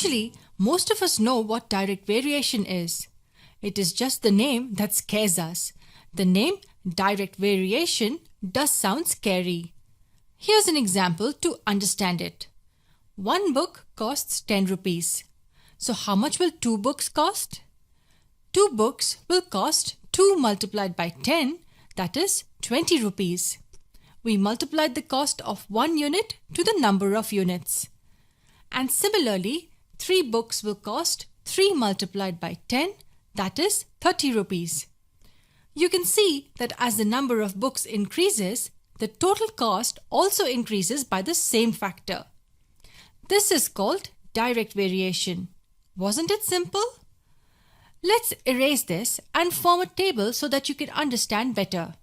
Actually, most of us know what direct variation is. It is just the name that scares us. The name direct variation does sound scary. Here's an example to understand it. One book costs 10 rupees. So how much will two books cost? Two books will cost 2 multiplied by 10, that is 20 rupees. We multiplied the cost of one unit to the number of units. And similarly, 3 books will cost 3 multiplied by 10, that is 30 rupees. You can see that as the number of books increases, the total cost also increases by the same factor. This is called direct variation. Wasn't it simple? Let's erase this and form a table so that you can understand better.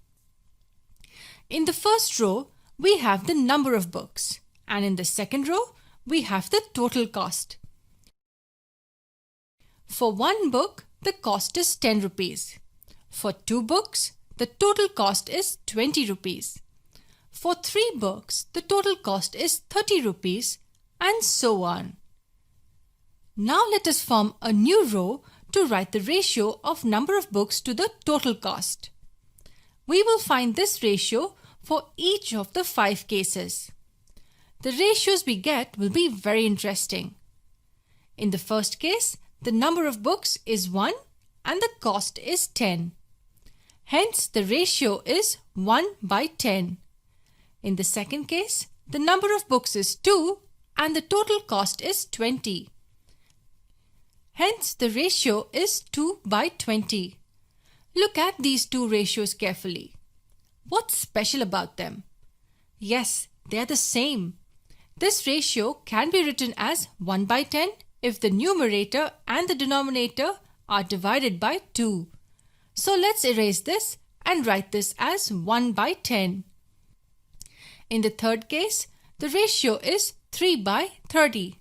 In the first row, we have the number of books, and in the second row, we have the total cost. For one book, the cost is 10 rupees. For 2 books, the total cost is 20 rupees. For 3 books, the total cost is 30 rupees, and so on. Now let us form a new row to write the ratio of number of books to the total cost. We will find this ratio for each of the 5 cases. The ratios we get will be very interesting. In the first case, the number of books is 1 and the cost is 10. Hence, the ratio is 1 by 10. In the second case, the number of books is 2 and the total cost is 20. Hence, the ratio is 2 by 20. Look at these two ratios carefully. What's special about them? Yes, they are the same. This ratio can be written as 1 by 10 if the numerator and the denominator are divided by 2. So let's erase this and write this as 1 by 10. In the third case, the ratio is 3 by 30.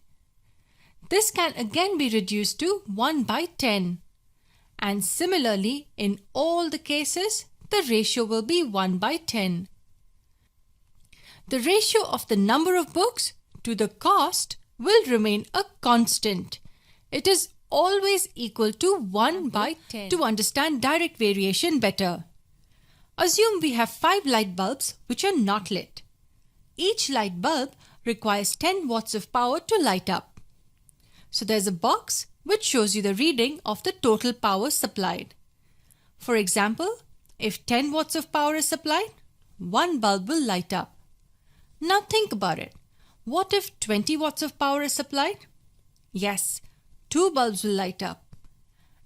This can again be reduced to 1 by 10. And similarly, in all the cases, the ratio will be 1 by 10. The ratio of the number of books to the cost will remain a constant. It is always equal to 1 by 10. To understand direct variation better, assume we have 5 light bulbs which are not lit. Each light bulb requires 10 watts of power to light up. So there's a box which shows you the reading of the total power supplied. For example, if 10 watts of power is supplied, one bulb will light up. Now think about it. What if 20 watts of power is supplied? Yes, 2 bulbs will light up.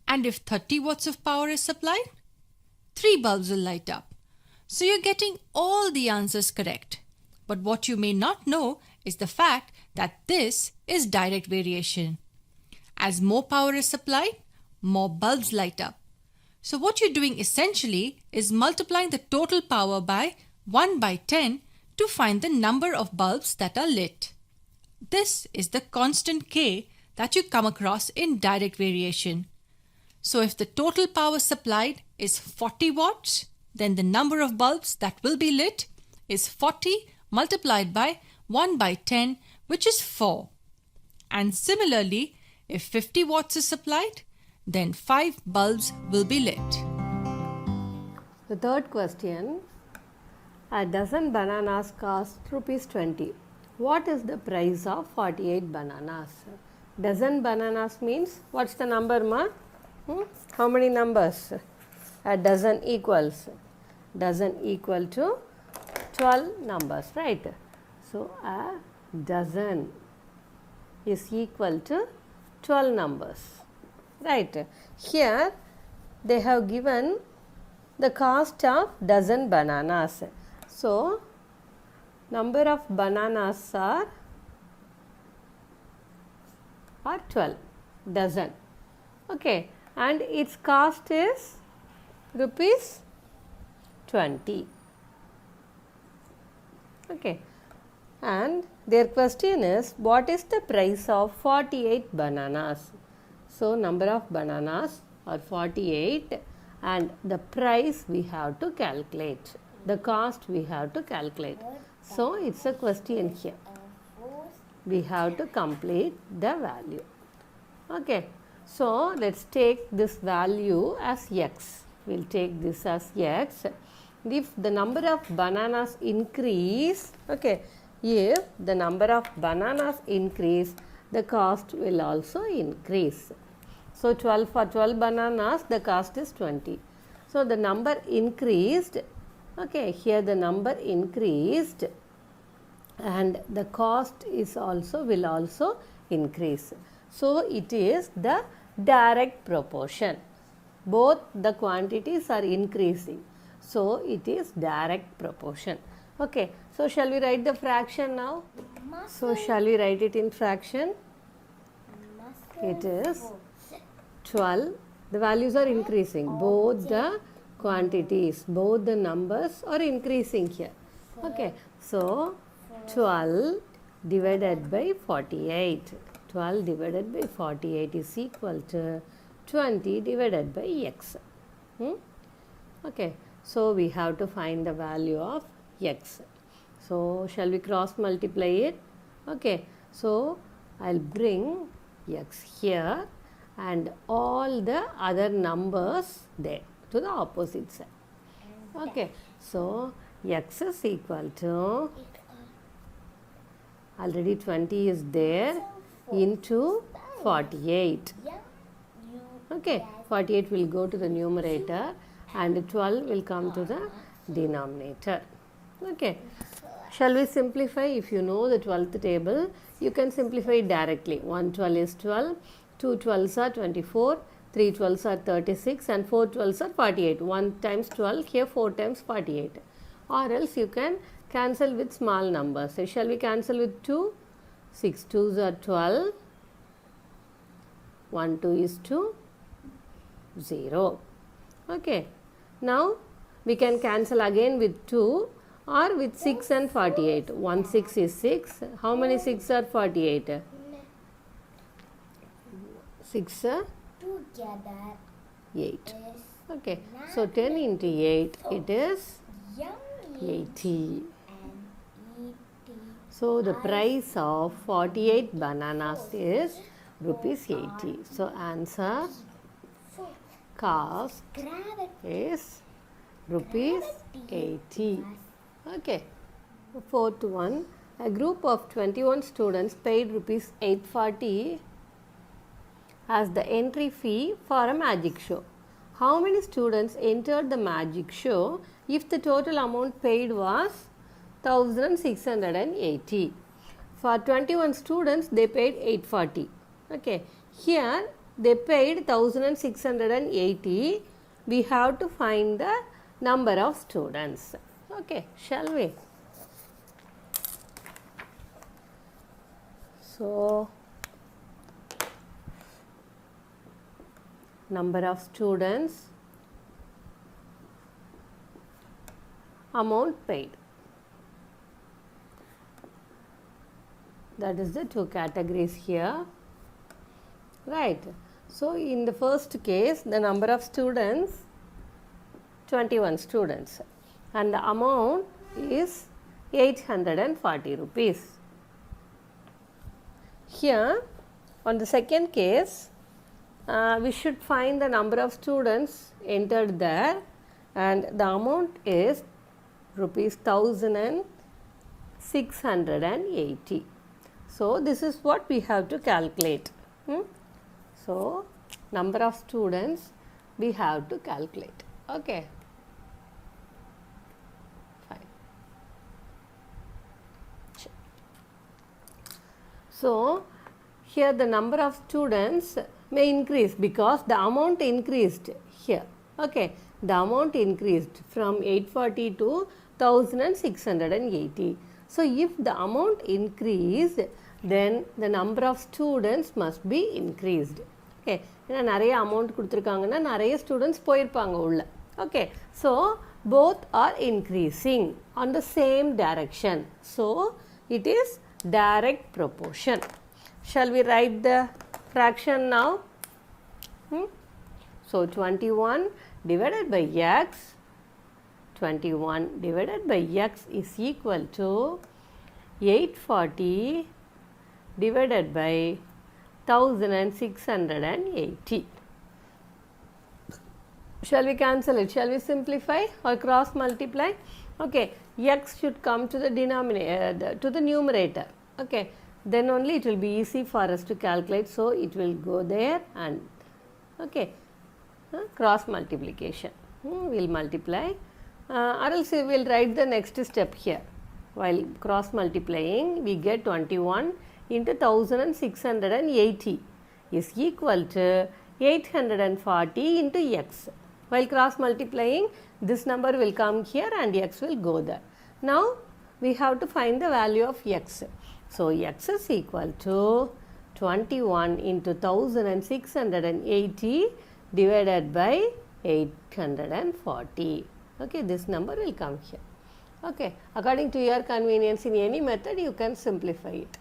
And if 30 watts of power is supplied, 3 bulbs will light up. So you're getting all the answers correct. But what you may not know is the fact that this is direct variation. As more power is supplied, more bulbs light up. So what you're doing essentially is multiplying the total power by 1 by 10 to find the number of bulbs that are lit. This is the constant K that you come across in direct variation. So if the total power supplied is 40 watts, then the number of bulbs that will be lit is 40 multiplied by 1 by 10, which is 4. And similarly, if 50 watts is supplied, then 5 bulbs will be lit. The third question, a dozen bananas cost rupees 20. What is the price of 48 bananas? Dozen bananas means, what's the number, ma? How many numbers? A dozen equals to 12 numbers, right? So a dozen is equal to 12 numbers, right? Here they have given the cost of dozen bananas. So number of bananas are 12 dozen, okay, and its cost is rupees 20, okay. And their question is, what is the price of 48 bananas? So number of bananas are 48 and the price we have to calculate, the cost we have to calculate. So it's a question here. We have to complete the value. Okay, so let's take this value as x. We'll take this as x. If the number of bananas increase, okay, if the number of bananas increase, the cost will also increase. So 12 for 12 bananas, the cost is 20. So the number increased, okay, here the number increased and the cost is also will also increase. So it is the direct proportion. Both the quantities are increasing. So it is direct proportion. Okay, so shall we write the fraction now? So shall we write it in fraction? It is 12. The values are increasing. Both the quantities, both the numbers are increasing here. Okay, so 12 divided by 48. 12 divided by 48 is equal to 20 divided by x. Okay, so we have to find the value of x. So shall we cross multiply it? Okay, so I'll bring x here and all the other numbers there to the opposite side. Okay, so x is equal to, already 20 is there, into 48. Okay, 48 will go to the numerator and 12 will come to the denominator. Okay, shall we simplify? If you know the 12th table, you can simplify it directly. 1 12 is 12, 2 12s are 24, 3 12s are 36 and 4 12s are 48. 1 times 12, here 4 times 48. Or else you can cancel with small numbers. So shall we cancel with 2? 6 2s are 12, 1 2 is 2, 0. Okay, now we can cancel again with 2 or with 6 and 48. 1 6 is 6. How many 6 are 48? 6 are Together 8. is Okay, so 10 into 8, it is yummy 80. and eating. So the price of 48 bananas is rupees 80. So answer cost Grab it. is rupees 80. Okay. The fourth one, a group of 21 students paid rupees 840 as the entry fee for a magic show. How many students entered the magic show if the total amount paid was 1680? For 21 students, they paid 840. Okay. Here, they paid 1680. We have to find the number of students. Okay, shall we? So, number of students, amount paid. That is the two categories here. Right. So, in the first case, the number of students, 21 students, and the amount is 840 rupees. Here, on the second case, we should find the number of students entered there, and the amount is rupees 1680. So, this is what we have to calculate. So, number of students we have to calculate. Okay. Fine. So, here the number of students may increase because the amount increased here. Okay. The amount increased from 840 to 1680. So, if the amount increased, then the number of students must be increased. Okay. ஏன்னா நிறைய amount கொடுத்துருக்காங்கன்னா நிறைய students போயிருப்பாங்க உள்ள. Okay. So, both are increasing on the same direction. So, it is direct proportion. Shall we write the fraction now? So, 21 divided by x, 21 divided by x is equal to 840 divided by 1680. Shall we cancel it? Shall we simplify or cross multiply? Okay, x should come to the denominator, to the numerator. Okay, then only it will be easy for us to calculate. So it will go there and okay, cross multiplication. We'll multiply, or else we will write the next step here. While cross multiplying, we get 21 into 1680 is equal to 840 into x. While cross multiplying, this number will come here and x will go there. Now we have to find the value of x. So x is equal to 21 into 1680 divided by 840. Okay, this number will come here. Okay, according to your convenience, in any method you can simplify it.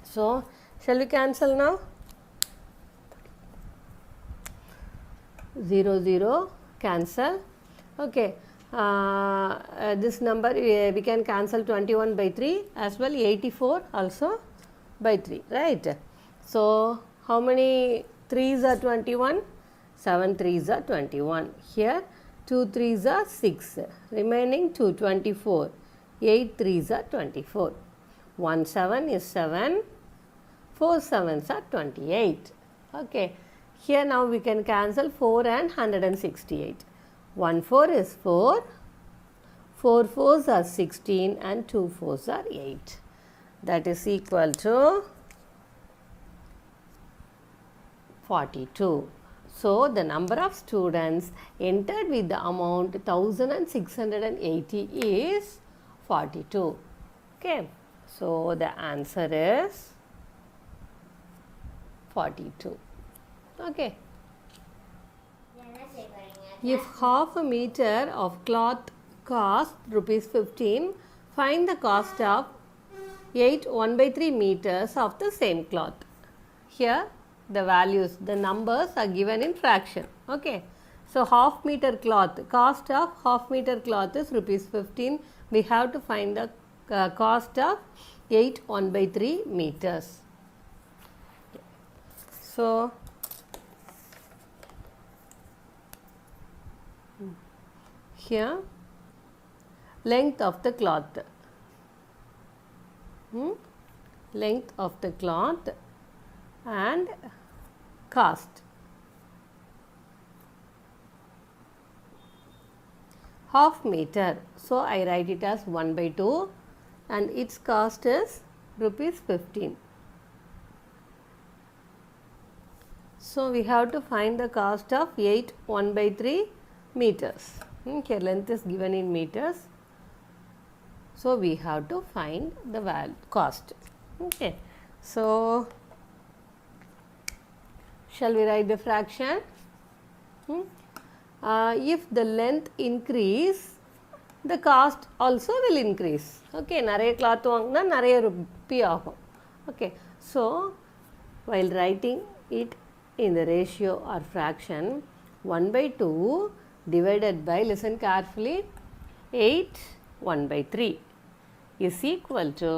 So shall we cancel now? 0 0 cancel. Okay, this number we can cancel 21 by 3 as well, 84 also by 3, right? So how many 3s are 21? 7 3s are 21. Here 2 3s are 6, remaining 2 24, 8 3s are 24, 1 7 is 7, 4 7s are 28. Okay, here now we can cancel 4 and 168. 1 4 is 4, 4 4s are 16 and 2 4s are 8. That is equal to 42. So the number of students entered with the amount 1680 is 42. Okay, so the answer is 42. Okay. If half a meter of cloth cost rupees 15, find the cost of 8 1/3 meters of the same cloth. Here the values, the numbers are given in fraction. Okay. So half meter cloth, cost of half meter cloth is rupees 15. We have to find the cost of 8 1/3 meters. So here length of the cloth, length of the cloth and cost. Half meter, so I write it as 1/2 and its cost is rupees 15. So we have to find the cost of 8 1/3 meters. Here length is given in meters. So we have to find the cost. Okay. So shall we write the fraction? If the length increase, the cost also will increase. Okay, நிறைய cloth வாங்கினா நிறைய Ruby ஆகும். Okay, so while writing it in the ratio or fraction, 1/2 divided by, listen carefully, 8 1/3 is equal to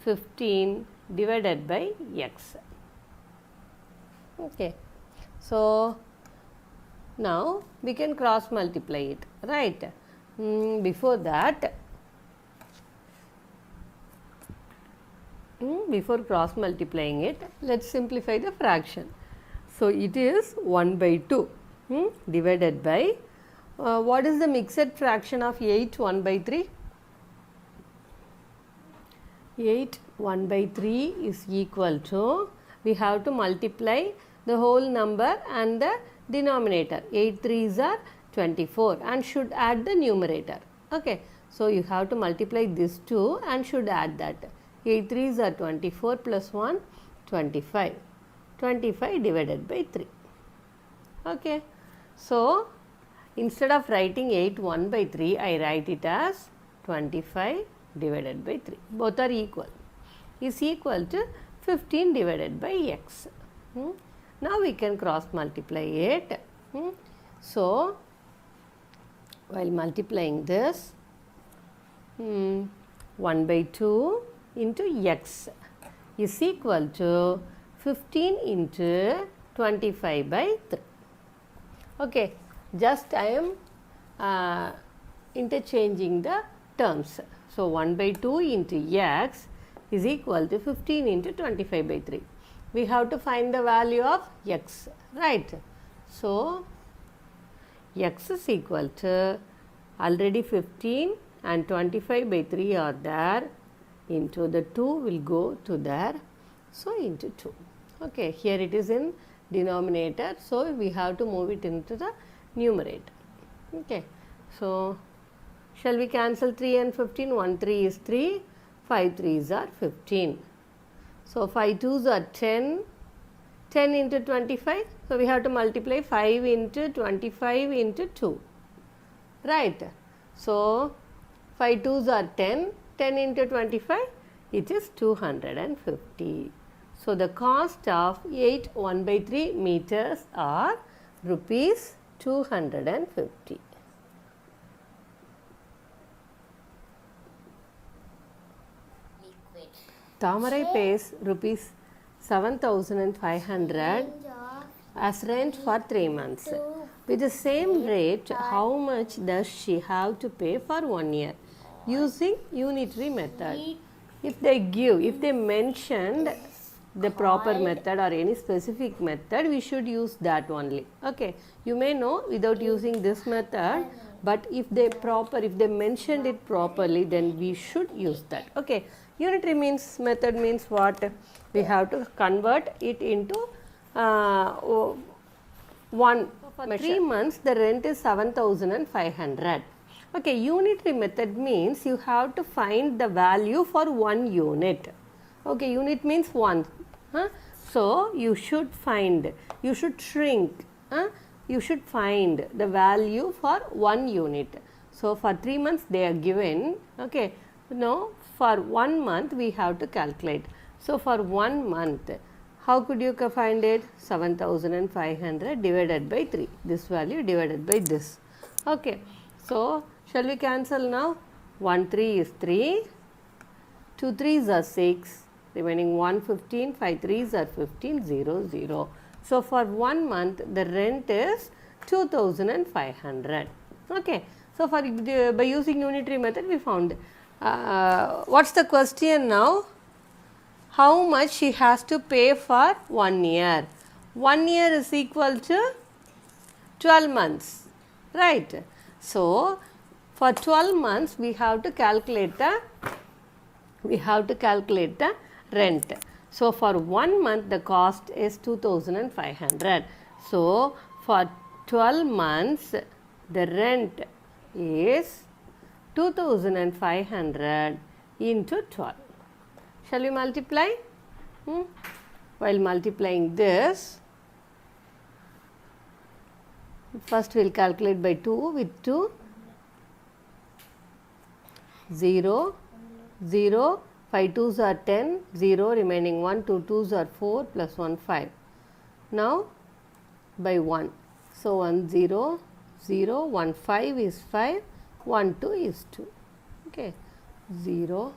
15 divided by x. Okay, so now we can cross multiply it, right? Before that, before cross multiplying it, let's simplify the fraction. So it is 1/2 divided by what is the mixed fraction of 8 1/3? 8 1/3 is equal to, we have to multiply the whole number and the denominator. 8 3s are 24 and should add the numerator. Okay, so you have to multiply this 2 and should add that. 8 3s are 24 plus 1 25. 25 divided by 3. Okay, so instead of writing 8 1/3, I write it as 25 divided by 3. Both are equal. Is equal to 15 divided by x. Now we can cross multiply it. So while multiplying this, 1/2 into x. is equal to 15 into 25 by 3. Okay, just I am interchanging the terms. So 1 by 2 into x is equal to 15 into 25 by 3. We have to find the value of x, right? So x is equal to already 15 and 25 by 3 are there, into the 2 will go to there, so into 2. Okay, here it is in denominator, so we have to move it into the numerator. Okay, so shall we cancel 3 and 15? 1 3 is 3, 5 3s are 15. So 5 2s are 10, 10 into 25, so we have to multiply 5 into 25 into 2, right? So 5 2s are 10, 10 into 25, it is 250. So the cost of 8 1 by 3 meters are rupees 250. Liquid. Tamarai pays rupees 7,500 Range of as rent for 3 months. two. With the same rate, how much does she have to pay for 1 year? Using unitary method. If they mentioned the proper method or any specific method, we should use that only. Okay, you may know without using this method, but if they mentioned it properly, then we should use that. Okay, unitary means method means what? We have to convert it into one. For 3 months, the rent is 7,500. Okay, unitary method means you have to find the value for 1 unit. Okay, unit means 1. So you should shrink. You should find the value for 1 unit. So for 3 months they are given. Okay, no, for 1 month we have to calculate. So for 1 month, how could you find it? 7,500 divided by 3. This value divided by this. Okay, so shall we cancel now? 1 3 is 3, 2 3s are 6, remaining 1 15, 5 3s are 15, 0 0. So for 1 month the rent is 2,500. Okay, so for by using unitary method we found. What's the question now? How much she has to pay for 1 year? 1 year is equal to 12 months, right? So for 12 months we have to calculate the rent. So for 1 month the cost is 2,500. So for 12 months the rent is 2,500 into 12. Shall we multiply? While multiplying this, first we will calculate by 2 with 2, 0, 0, 5 2s are 10, 0, remaining 1, 2 2s are 4, plus 1 5. Now by 1. So 1 0, 0, 1 5 is 5, 1 2 is 2. Okay, 0,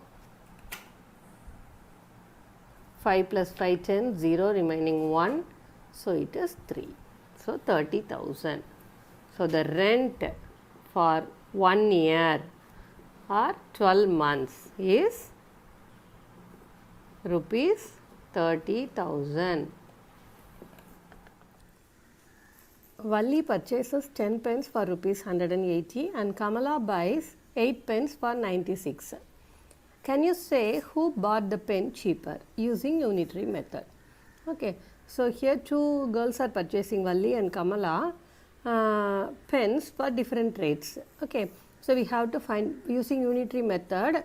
5 plus 5 10, 0, remaining 1. So it is 3. So 30,000. So the rent for 1 year or 12 months is rupees 30,000. Valli purchases 10 pens for rupees 180 and Kamala buys 8 pens for 96. Can you say who bought the pen cheaper using unitary method? Okay, so here two girls are purchasing, Valli and Kamala, pens for different rates. Okay, so we have to find, using unitary method,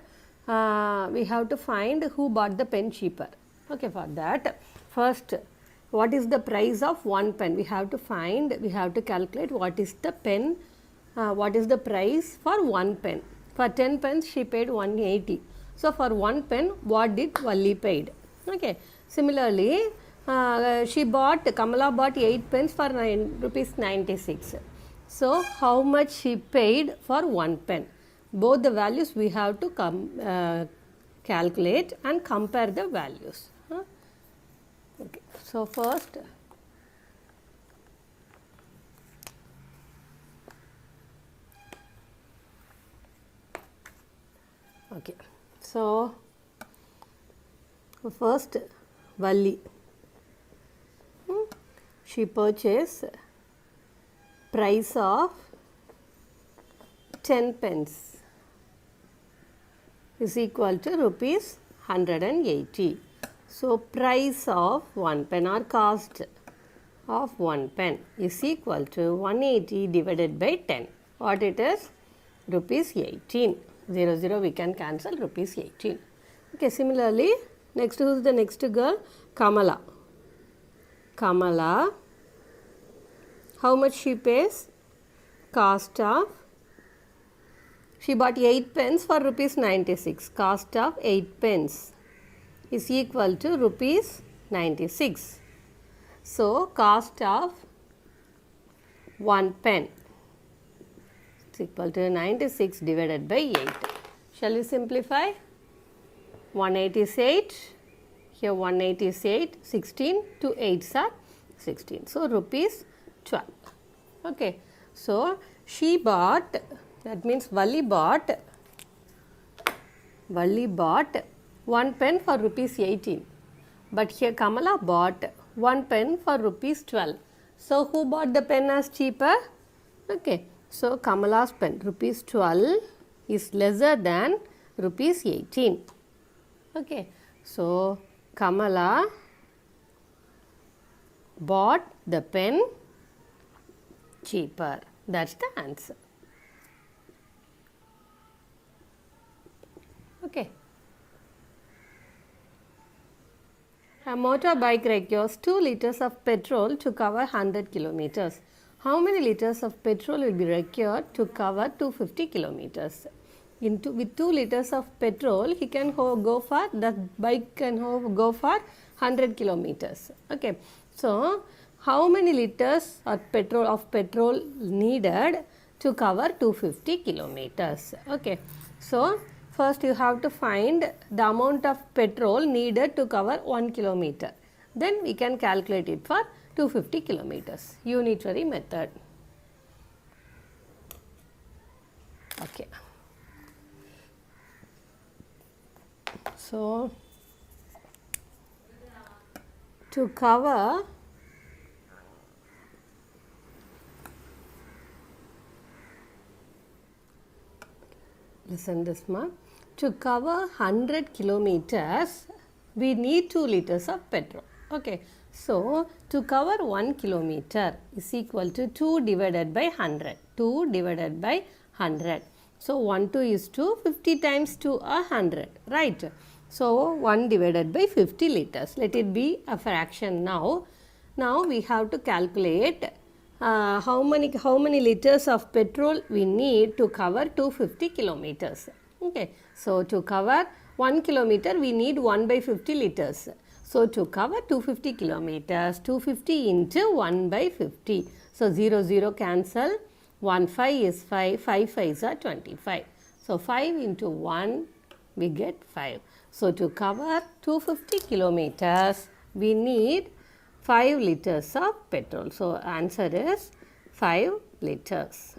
we have to find who bought the pen cheaper. Okay, for that, first, what is the price of one pen? We have to calculate what is the pen, what is the price for one pen. For 10 pens, she paid 180. So for one pen, what did Valli paid? Okay, similarly, Kamala bought 8 pens for rupees 96. So how much she paid for one pen? Both the values we have to calculate and compare the values. So first, okay. So first, Valli. She purchased price of 10 pence is equal to rupees 180. So price of 1 pen or cost of 1 pen is equal to 180 divided by 10. What it is? Rupees 18. 0, 0 we can cancel, rupees 18. Okay, similarly, next who is the next girl? Kamala. Kamala, how much she pays? Cost of, she bought 8 pence for rupees 96. Cost of 8 pence is equal to rupees 96. So, cost of 1 pen is equal to 96 divided by 8. Shall we simplify? 180 is 8. Here 180 is 8. 16. 2 8s are 16. So, rupees 12. Okay. So, she bought, that means Valli bought 1 pen for rupees 18. But here Kamala bought 1 pen for rupees 12. So, who bought the pen as cheaper? Okay. So, Kamala's pen rupees 12 is lesser than rupees 18. Okay. So, Kamala bought the pen cheaper. That's the answer. Okay. A motorbike requires 2 liters of petrol to cover 100 kilometers. How many liters of petrol will be required to cover 250 kilometers? With 2 liters of petrol, he can go for, the bike can go for 100 kilometers. Okay. So, how many liters of petrol needed to cover 250 kilometers? Okay. So, first you have to find the amount of petrol needed to cover 1 kilometer. Then we can calculate it for 250 kilometers. Unitary method. Okay. So, to cover listen this ma, to cover 100 kilometers we need 2 liters of petrol. Okay. So, to cover 1 kilometer is equal to 2 divided by 100. 2 divided by 100. So, 1 2 is 2, 50 times 2 are 100, right. So, 1 divided by 50 liters. Let it be a fraction now. Now, we have to calculate how many liters of petrol we need to cover 250 kilometers. Okay. So, to cover 1 kilometer we need 1 by 50 liters. So, to cover 250 kilometers, 250 into 1 by 50. So, 0 0 cancel, 1 5 is 5, 5 5s are 25. So, 5 into 1 we get 5. So, to cover 250 kilometers we need 5 liters of petrol. So, answer is 5 liters.